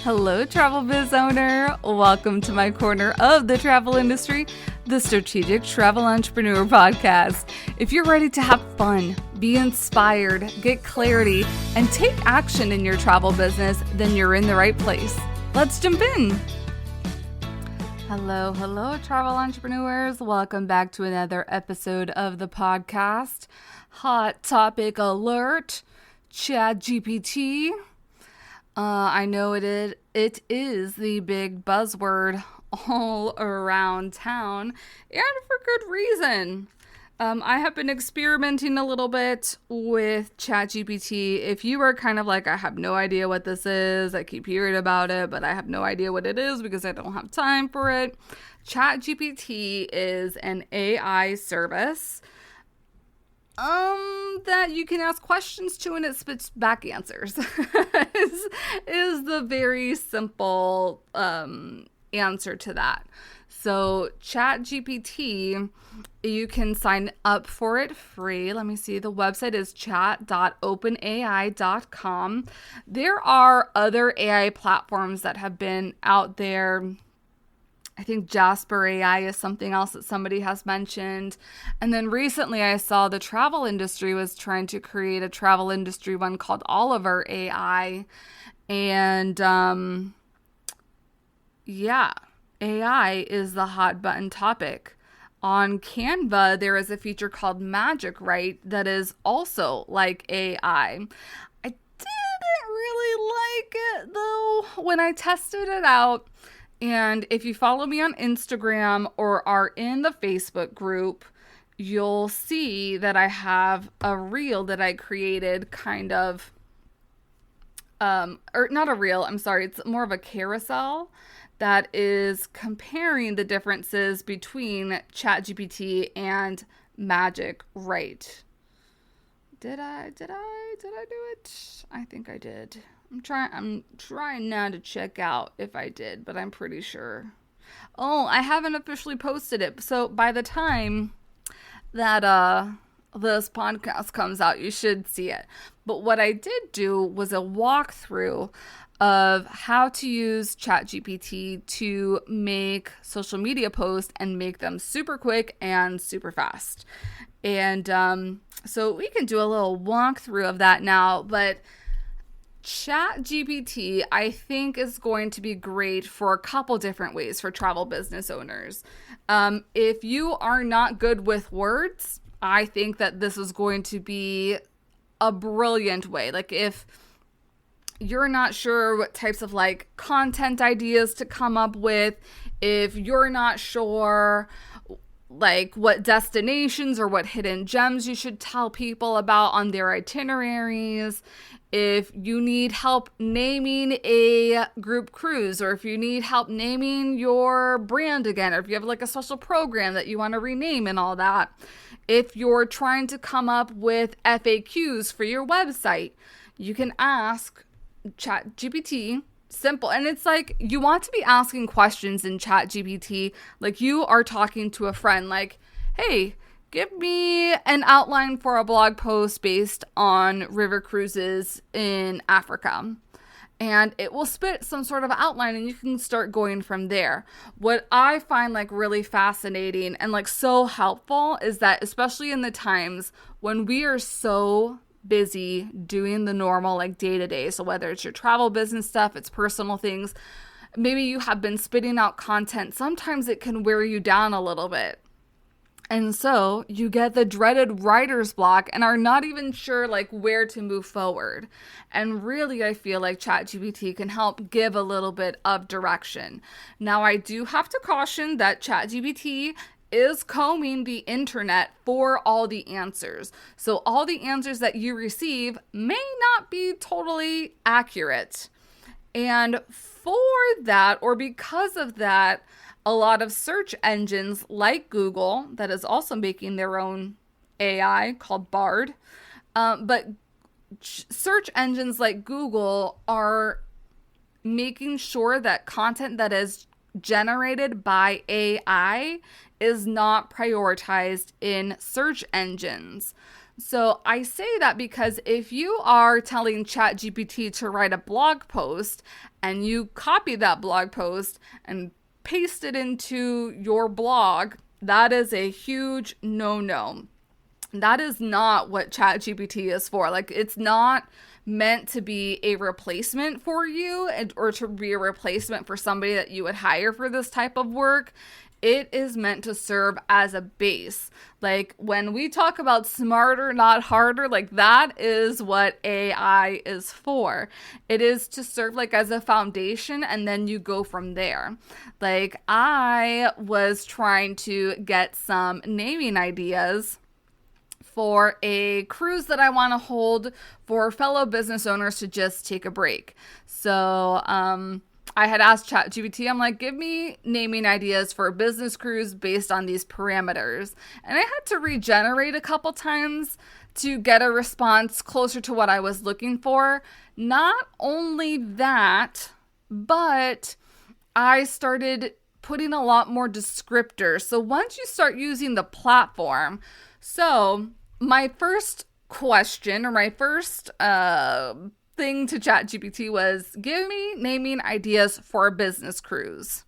Hello, travel biz owner. Welcome to my corner of the travel industry, the Strategic Travel Entrepreneur Podcast. If you're ready to have fun, be inspired, get clarity, and take action in your travel business, then you're in the right place. Let's jump in. Hello, travel entrepreneurs. Welcome back to another episode of the podcast. Hot topic alert, ChatGPT. I know it is the big buzzword all around town, and for good reason. I have been experimenting a little bit with ChatGPT. If you are kind of like, I have no idea what this is, I keep hearing about it, but I have no idea what it is because I don't have time for it. ChatGPT is an AI service that you can ask questions to and it spits back answers is the very simple answer to that. So ChatGPT, you can sign up for it free. Let me see. The website is chat.openai.com. There are other AI platforms that have been out there. I think Jasper AI is something else that somebody has mentioned. And then recently I saw the travel industry was trying to create a travel industry one called Oliver AI. And AI is the hot button topic. On Canva, there is a feature called Magic Write that is also like AI. I didn't really like it though when I tested it out. And if you follow me on Instagram or are in the Facebook group, you'll see that I have a reel that I created or not a reel, I'm sorry, it's more of a carousel that is comparing the differences between ChatGPT and Magic Write. Did I do it? I think I did. I'm trying now to check out if I did, but I'm pretty sure. Oh, I haven't officially posted it. So by the time that this podcast comes out, you should see it. But what I did do was a walkthrough of how to use ChatGPT to make social media posts and make them super quick and super fast. And so we can do a little walkthrough of that now, but ChatGPT, I think, is going to be great for a couple different ways for travel business owners. If you are not good with words, I think that this is going to be a brilliant way. Like if you're not sure what types of like content ideas to come up with, if you're not sure like what destinations or what hidden gems you should tell people about on their itineraries, if you need help naming a group cruise, or if you need help naming your brand again, or if you have like a special program that you want to rename and all that, if you're trying to come up with FAQs for your website, you can ask ChatGPT. Simple. And it's like you want to be asking questions in ChatGPT like you are talking to a friend, like, hey, give me an outline for a blog post based on river cruises in Africa. And it will spit some sort of outline and you can start going from there. What I find like really fascinating and like so helpful is that especially in the times when we are so busy doing the normal like day-to-day, so whether it's your travel business stuff, it's personal things, maybe you have been spitting out content, sometimes it can wear you down a little bit. And so you get the dreaded writer's block and are not even sure like where to move forward. And really, I feel like ChatGPT can help give a little bit of direction. Now, I do have to caution that ChatGPT is combing the internet for all the answers. So all the answers that you receive may not be totally accurate. And for that, or because of that, a lot of search engines like Google, that is also making their own AI called Bard, but search engines like Google are making sure that content that is generated by AI is not prioritized in search engines. So I say that because if you are telling ChatGPT to write a blog post and you copy that blog post and paste it into your blog, that is a huge no-no. That is not what ChatGPT is for. Like, it's not meant to be a replacement for you or to be a replacement for somebody that you would hire for this type of work. It is meant to serve as a base. Like, when we talk about smarter, not harder, like, that is what AI is for. It is to serve like as a foundation, and then you go from there. Like, I was trying to get some naming ideas for a cruise that I want to hold for fellow business owners to just take a break. So, I had asked ChatGPT, I'm like, give me naming ideas for a business cruise based on these parameters. And I had to regenerate a couple times to get a response closer to what I was looking for. Not only that, but I started putting a lot more descriptors. So once you start using the platform, so my first question or my first thing to ChatGPT was, give me naming ideas for a business cruise.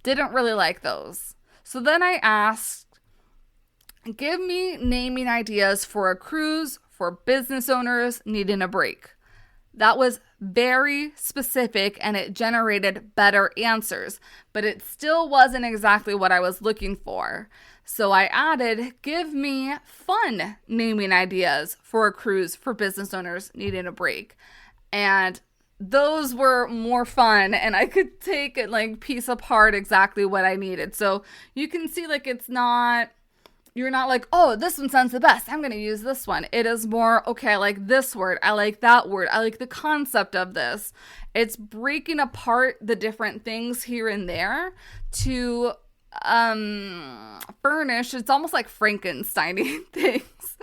Didn't really like those. So then I asked, give me naming ideas for a cruise for business owners needing a break. That was very specific and it generated better answers, but it still wasn't exactly what I was looking for. So I added, give me fun naming ideas for a cruise for business owners needing a break. And those were more fun and I could take it like piece apart exactly what I needed. So you can see like you're not like, oh, this one sounds the best, I'm going to use this one. It is more, okay, I like this word, I like that word, I like the concept of this. It's breaking apart the different things here and there to furnish. It's almost like Frankensteining things.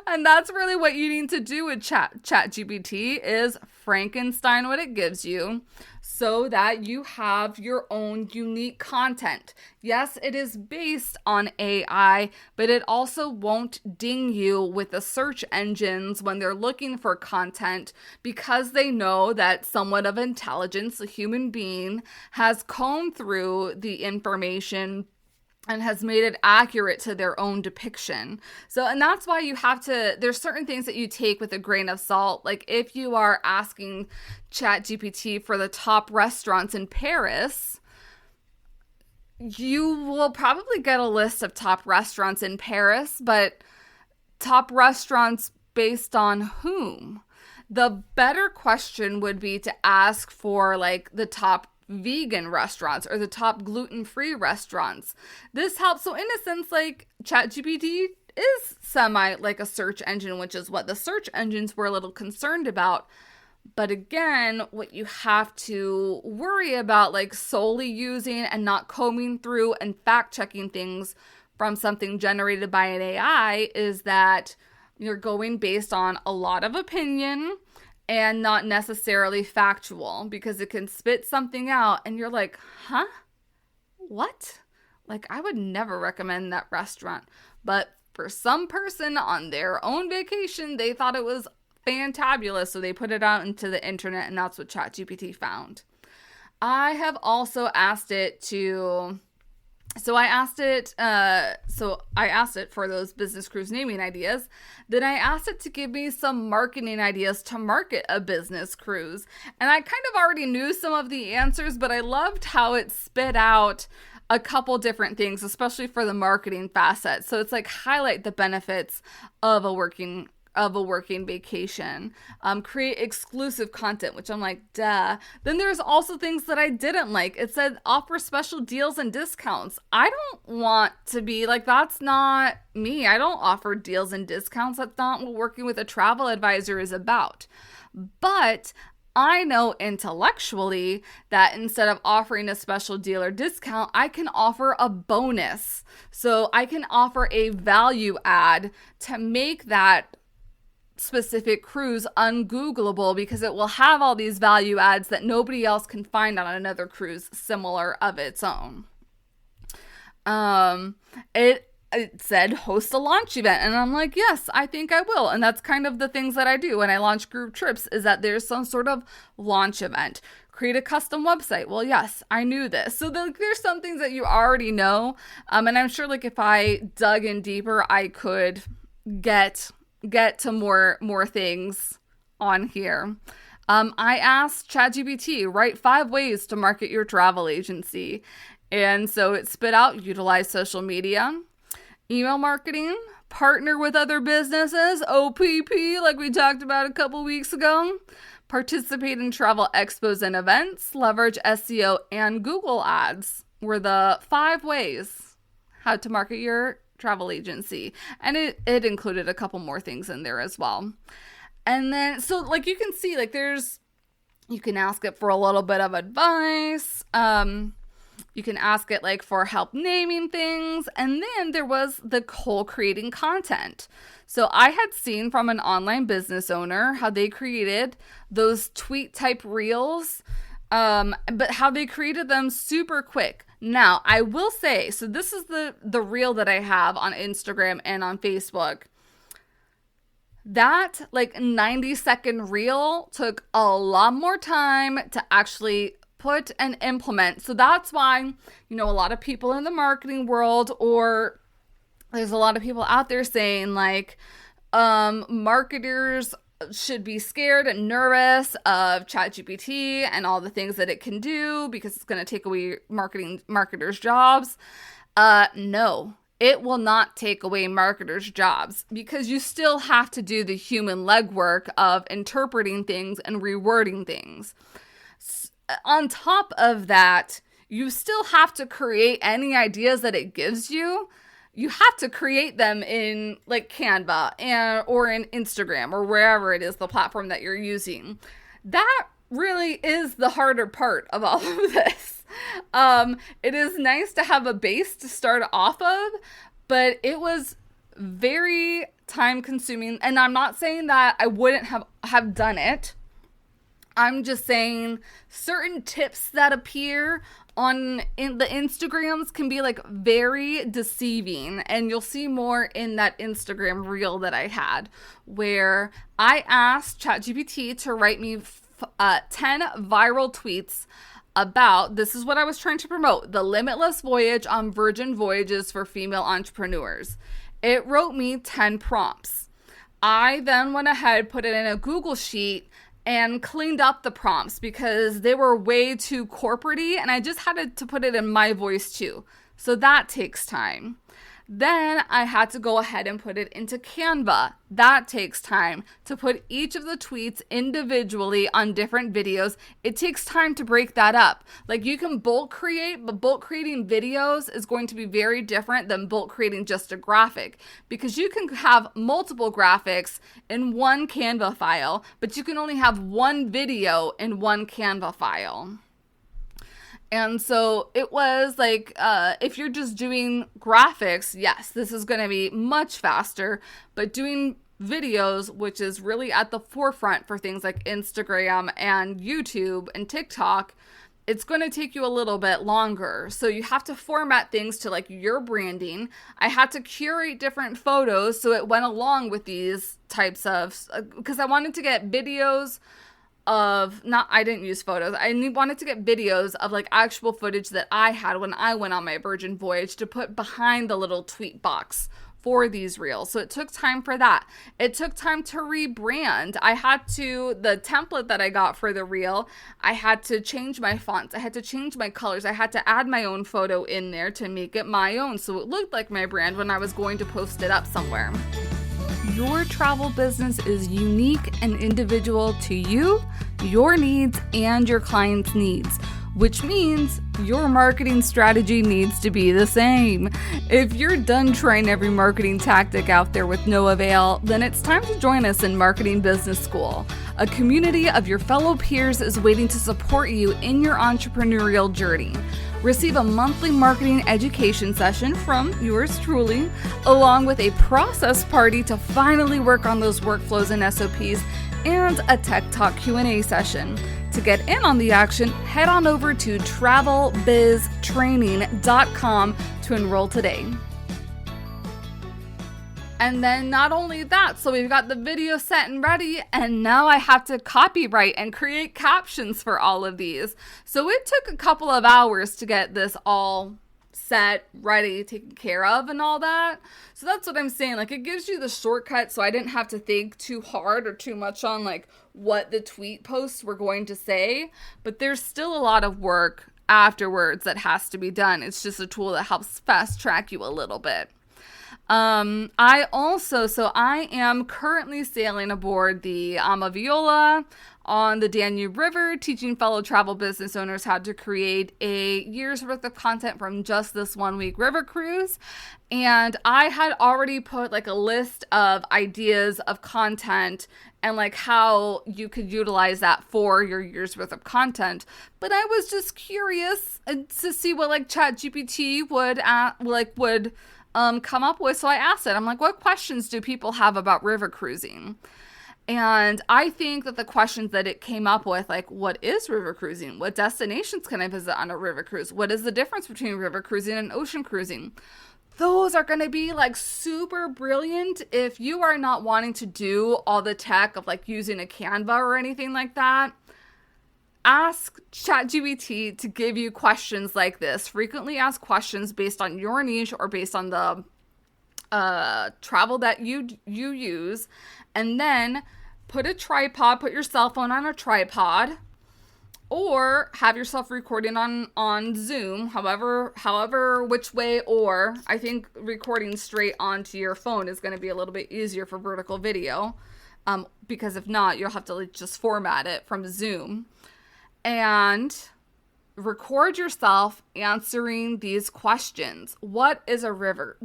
And that's really what you need to do with ChatGPT is Frankenstein what it gives you so that you have your own unique content. Yes, it is based on AI, but it also won't ding you with the search engines when they're looking for content because they know that somewhat of intelligence, a human being, has combed through the information and has made it accurate to their own depiction. So, and that's why you have to, there's certain things that you take with a grain of salt. Like if you are asking ChatGPT for the top restaurants in Paris, you will probably get a list of top restaurants in Paris, but top restaurants based on whom? The better question would be to ask for like the top vegan restaurants or the top gluten-free restaurants. This helps. So in a sense, like ChatGPT is semi like a search engine, which is what the search engines were a little concerned about. But again, what you have to worry about, like solely using and not combing through and fact checking things from something generated by an AI, is that you're going based on a lot of opinion and not necessarily factual, because it can spit something out and you're like, huh? What? Like, I would never recommend that restaurant. But for some person on their own vacation, they thought it was fantabulous, so they put it out into the internet, and that's what ChatGPT found. I have also asked it to... I asked it for those business cruise naming ideas. Then I asked it to give me some marketing ideas to market a business cruise. And I kind of already knew some of the answers, but I loved how it spit out a couple different things, especially for the marketing facet. So it's like highlight the benefits of a working vacation, create exclusive content, which I'm like, duh. Then there's also things that I didn't like. It said offer special deals and discounts. I don't want to be like, that's not me. I don't offer deals and discounts. That's not what working with a travel advisor is about. But I know intellectually that instead of offering a special deal or discount, I can offer a bonus. So I can offer a value add to make that specific cruise ungoogleable, because it will have all these value adds that nobody else can find on another cruise similar of its own. It it said host a launch event. And I'm like, yes, I think I will. And that's kind of the things that I do when I launch group trips, is that there's some sort of launch event. Create a custom website. Well, yes, I knew this. So there's some things that you already know. And I'm sure like if I dug in deeper, I could get to more things on here. I asked ChatGPT, write 5 ways to market your travel agency. And so it spit out, utilize social media, email marketing, partner with other businesses, OPP, like we talked about a couple weeks ago, participate in travel expos and events, leverage SEO and Google ads were the 5 ways how to market your travel agency. And it included a couple more things in there as well. And then, so like you can see, like you can ask it for a little bit of advice. You can ask it like for help naming things. And then there was the whole creating content. So I had seen from an online business owner how they created those tweet type reels, but how they created them super quick. Now, I will say, so this is the reel that I have on Instagram and on Facebook. That like 90-second reel took a lot more time to actually put and implement. So that's why, a lot of people in the marketing world, or there's a lot of people out there saying like, marketers should be scared and nervous of ChatGPT and all the things that it can do because it's going to take away marketers' jobs. No. It will not take away marketers' jobs because you still have to do the human legwork of interpreting things and rewording things. On top of that, you still have to create any ideas that it gives you. You have to create them in like Canva or in Instagram or wherever it is, the platform that you're using. That really is the harder part of all of this. It is nice to have a base to start off of, but it was very time consuming. And I'm not saying that I wouldn't have done it. I'm just saying certain tips that appear in the Instagrams can be like very deceiving. And you'll see more in that Instagram reel that I had, where I asked ChatGPT to write me 10 viral tweets about, this is what I was trying to promote, the limitless voyage on Virgin Voyages for female entrepreneurs. It wrote me 10 prompts. I then went ahead, put it in a Google Sheet, and cleaned up the prompts because they were way too corporate-y, and I just had to put it in my voice too. So that takes time. Then I had to go ahead and put it into Canva. That takes time to put each of the tweets individually on different videos. It takes time to break that up. Like you can bulk create, but bulk creating videos is going to be very different than bulk creating just a graphic, because you can have multiple graphics in one Canva file, but you can only have one video in one Canva file. And so it was like, if you're just doing graphics, yes, this is going to be much faster. But doing videos, which is really at the forefront for things like Instagram and YouTube and TikTok, it's going to take you a little bit longer. So you have to format things to like your branding. I had to curate different photos so it went along with these types of, because I wanted to get videos of, I didn't use photos. I wanted to get videos of like actual footage that I had when I went on my Virgin Voyage to put behind the little tweet box for these reels. So it took time for that. It took time to rebrand. The template that I got for the reel, I had to change my fonts. I had to change my colors. I had to add my own photo in there to make it my own, so it looked like my brand when I was going to post it up somewhere. Your travel business is unique and individual to you, your needs, and your clients' needs, which means your marketing strategy needs to be the same. If you're done trying every marketing tactic out there with no avail, then it's time to join us in Marketing Business School. A community of your fellow peers is waiting to support you in your entrepreneurial journey. Receive a monthly marketing education session from yours truly, along with a process party to finally work on those workflows and SOPs, and a Tech Talk Q&A session. To get in on the action, head on over to travelbiztraining.com to enroll today. And then not only that, so we've got the video set and ready, and now I have to copyright and create captions for all of these. So it took a couple of hours to get this all set, ready, taken care of, and all that. So that's what I'm saying. Like, it gives you the shortcut, so I didn't have to think too hard or too much on like what the tweet posts were going to say. But there's still a lot of work afterwards that has to be done. It's just a tool that helps fast track you a little bit. I am currently sailing aboard the Amaviola on the Danube River, teaching fellow travel business owners how to create a year's worth of content from just this 1 week river cruise. And I had already put like a list of ideas of content and like how you could utilize that for your year's worth of content. But I was just curious to see what like ChatGPT would come up with. So I asked it, I'm like, what questions do people have about river cruising? And I think that the questions that it came up with, like, what is river cruising? What destinations can I visit on a river cruise? What is the difference between river cruising and ocean cruising? Those are going to be like super brilliant if you are not wanting to do all the tech of like using a Canva or anything like that. Ask ChatGPT to give you questions like this. Frequently asked questions based on your niche or based on the travel that you use. And then put your cell phone on a tripod, or have yourself recording on Zoom, however which way, or I think recording straight onto your phone is going to be a little bit easier for vertical video. Because if not, you'll have to like just format it from Zoom. And record yourself answering these questions. What is river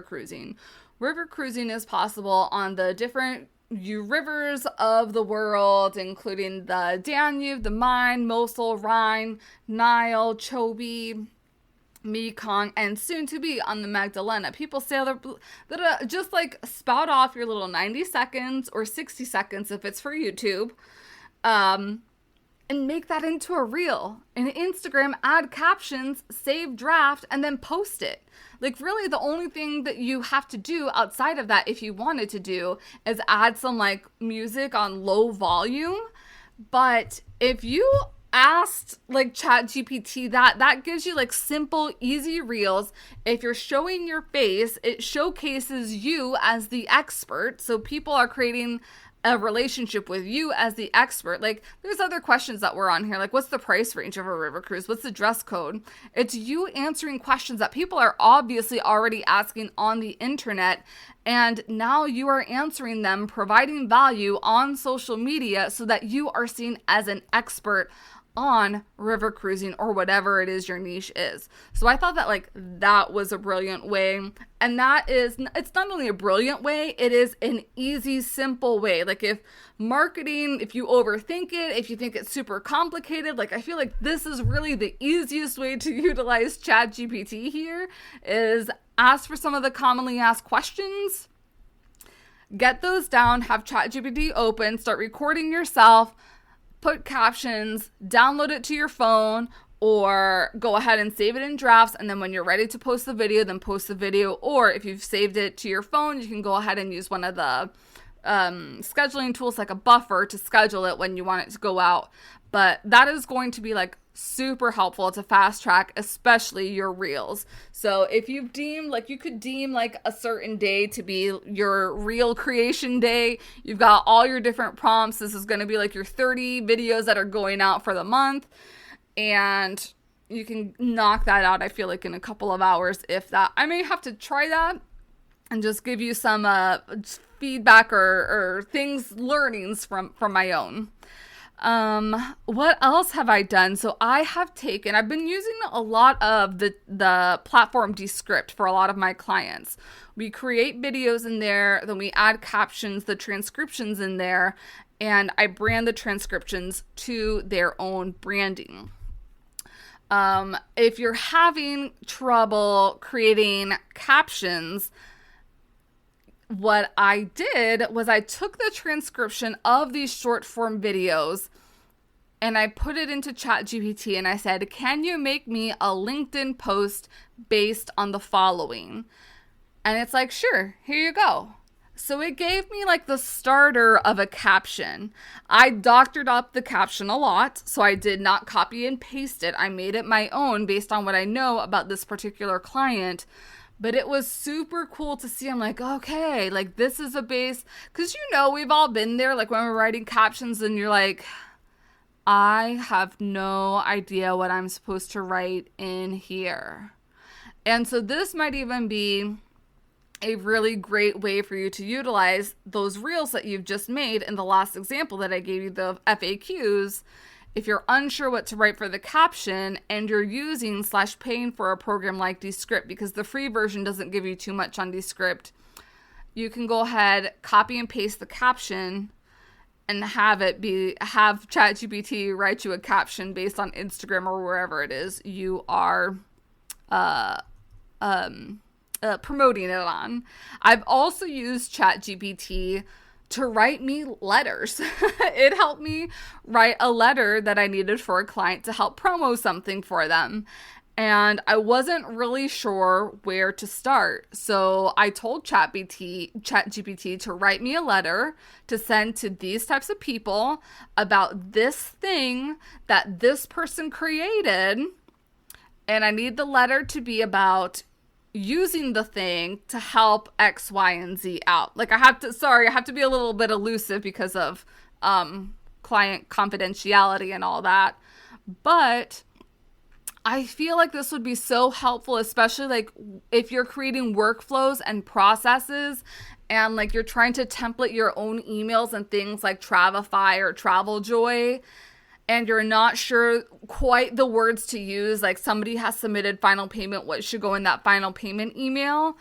cruising? River cruising is possible on the different rivers of the world, including the Danube, the Main, Mosel, Rhine, Nile, Chobe, Mekong, and soon to be on the Magdalena. People sail that just like spout off your little 90 seconds or 60 seconds if it's for YouTube. And make that into a reel. In Instagram, add captions, save draft, and then post it. Like, really, the only thing that you have to do outside of that, if you wanted to do, is add some, like, music on low volume. But if you asked, like, ChatGPT that gives you, like, simple, easy reels. If you're showing your face, it showcases you as the expert. So people are creating a relationship with you as the expert. Like, there's other questions that were on here, like what's the price range of a river cruise, what's the dress code. It's you answering questions that people are obviously already asking on the internet, and now you are answering them, providing value on social media so that you are seen as an expert on river cruising or whatever it is your niche is. So I thought that like that was a brilliant way. And it's not only a brilliant way, it is an easy, simple way. Like if you overthink it, if you think it's super complicated, like I feel like this is really the easiest way to utilize ChatGPT here is ask for some of the commonly asked questions, get those down, have ChatGPT open, start recording yourself, put captions, download it to your phone, or go ahead and save it in drafts. And then when you're ready to post the video, then post the video. Or if you've saved it to your phone, you can go ahead and use one of the scheduling tools like a Buffer to schedule it when you want it to go out. But that is going to be like super helpful to fast track, especially your reels. So if you've deemed, like you could deem like a certain day to be your reel creation day, you've got all your different prompts. This is going to be like your 30 videos that are going out for the month. And you can knock that out, I feel like, in a couple of hours, if that. I may have to try that and just give you some feedback or learnings from my own. What else have I done? So I've been using a lot of the platform Descript for a lot of my clients. We create videos in there, then we add captions, the transcriptions in there, and I brand the transcriptions to their own branding. If you're having trouble creating captions, what I did was I took the transcription of these short form videos and I put it into ChatGPT and I said, can you make me a LinkedIn post based on the following? And it's like, sure, here you go. So it gave me like the starter of a caption. I doctored up the caption a lot, so I did not copy and paste it. I made it my own based on what I know about this particular client. But it was super cool to see. I'm like, okay, like this is a base. Because we've all been there, like when we're writing captions and you're like, I have no idea what I'm supposed to write in here. And so this might even be a really great way for you to utilize those reels that you've just made in the last example that I gave you, the FAQs. If you're unsure what to write for the caption and you're using / paying for a program like Descript, because the free version doesn't give you too much on Descript, you can go ahead, copy and paste the caption and have ChatGPT write you a caption based on Instagram or wherever it is you are promoting it on. I've also used ChatGPT to write me letters. It helped me write a letter that I needed for a client to help promo something for them. And I wasn't really sure where to start. So I told ChatGPT to write me a letter to send to these types of people about this thing that this person created. And I need the letter to be about using the thing to help X, Y, and Z out. Like I have to be a little bit elusive because of client confidentiality and all that. But I feel like this would be so helpful, especially like if you're creating workflows and processes and like you're trying to template your own emails and things like Travefy or TravelJoy, and you're not sure quite the words to use, like somebody has submitted final payment, what should go in that final payment email.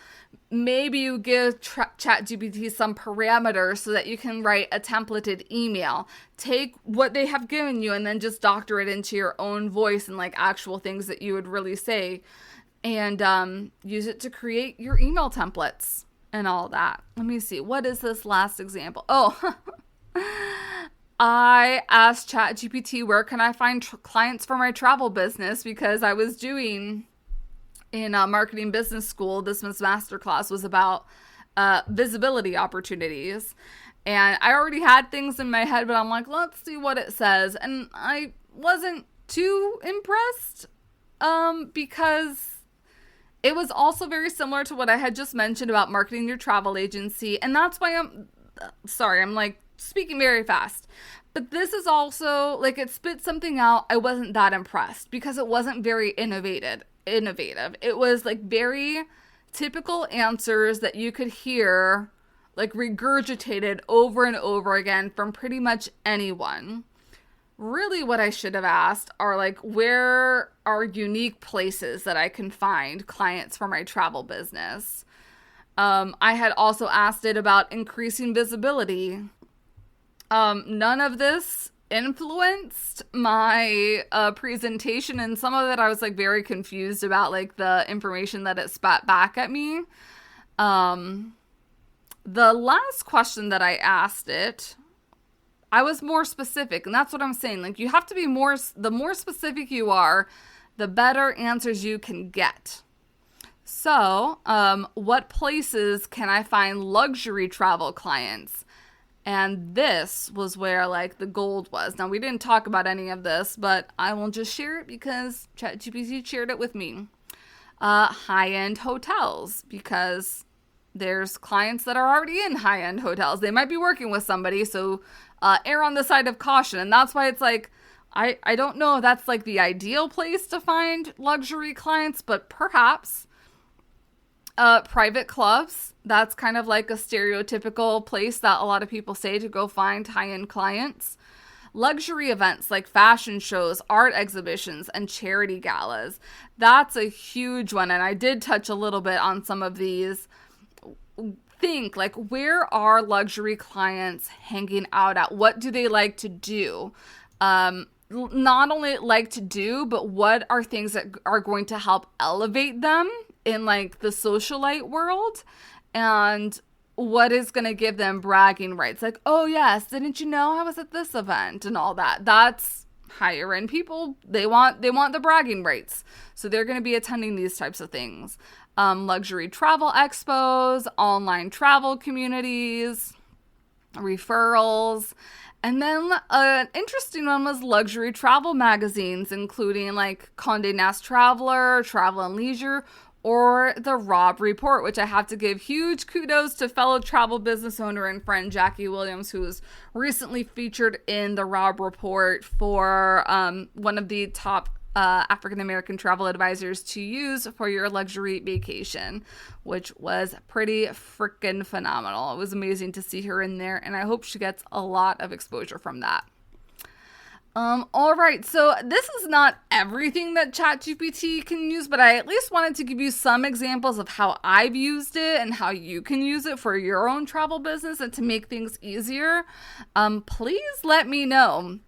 Maybe you give ChatGPT some parameters so that you can write a templated email. Take what they have given you and then just doctor it into your own voice and like actual things that you would really say, and use it to create your email templates and all that. Let me see. What is this last example? Oh, I asked ChatGPT, where can I find clients for my travel business? Because I was doing in marketing business school, this masterclass was about visibility opportunities. And I already had things in my head, but I'm like, let's see what it says. And I wasn't too impressed because it was also very similar to what I had just mentioned about marketing your travel agency. And that's why I'm like speaking very fast. But this is also like it spit something out. I wasn't that impressed because it wasn't very innovative. It was like very typical answers that you could hear like regurgitated over and over again from pretty much anyone. Really what I should have asked are like, where are unique places that I can find clients for my travel business? I had also asked it about increasing visibility. None of this influenced my presentation, and some of it I was like very confused about like the information that it spat back at me. The last question that I asked it, I was more specific, and that's what I'm saying. Like you have to be the more specific you are, the better answers you can get. So, what places can I find luxury travel clients? And this was where like the gold was. Now we didn't talk about any of this, but I will just share it because ChatGPT shared it with me. High-end hotels, because there's clients that are already in high-end hotels. They might be working with somebody, so err on the side of caution. And that's why it's like, I don't know if that's like the ideal place to find luxury clients, but perhaps. Private clubs, that's kind of like a stereotypical place that a lot of people say to go find high-end clients. Luxury events like fashion shows, art exhibitions, and charity galas. That's a huge one, and I did touch a little bit on some of these. Think, like, where are luxury clients hanging out at? What do they like to do? Not only like to do, but what are things that are going to help elevate them in like the socialite world, and what is going to give them bragging rights, like, oh yes, didn't you know I was at this event and all that. That's higher end people. They want the bragging rights, so they're going to be attending these types of things. luxury travel expos, online travel communities, referrals. And then an interesting one was luxury travel magazines, including like Condé Nast Traveler, Travel and Leisure, or the Robb Report, which I have to give huge kudos to fellow travel business owner and friend Jackie Williams, who was recently featured in the Robb Report for one of the top African-American travel advisors to use for your luxury vacation, which was pretty freaking phenomenal. It was amazing to see her in there, and I hope she gets a lot of exposure from that. All right, so this is not everything that ChatGPT can use, but I at least wanted to give you some examples of how I've used it and how you can use it for your own travel business and to make things easier. Please let me know.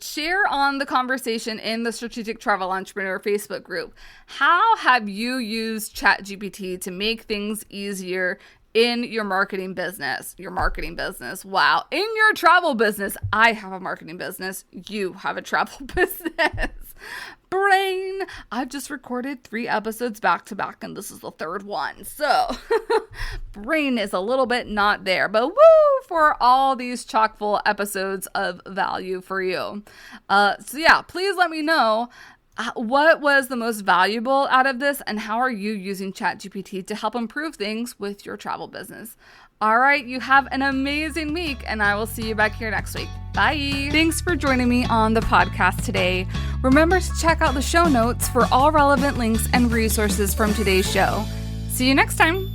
Share on the conversation in the Strategic Travel Entrepreneur Facebook group. How have you used ChatGPT to make things easier in your marketing business? Wow. In your travel business. I have a marketing business. You have a travel business. Brain. I've just recorded 3 episodes back to back, and this is the 3rd one. So brain is a little bit not there, but woo for all these chock full episodes of value for you. So yeah, please let me know what was the most valuable out of this, and how are you using ChatGPT to help improve things with your travel business? All right, you have an amazing week, and I will see you back here next week. Bye. Thanks for joining me on the podcast today. Remember to check out the show notes for all relevant links and resources from today's show. See you next time.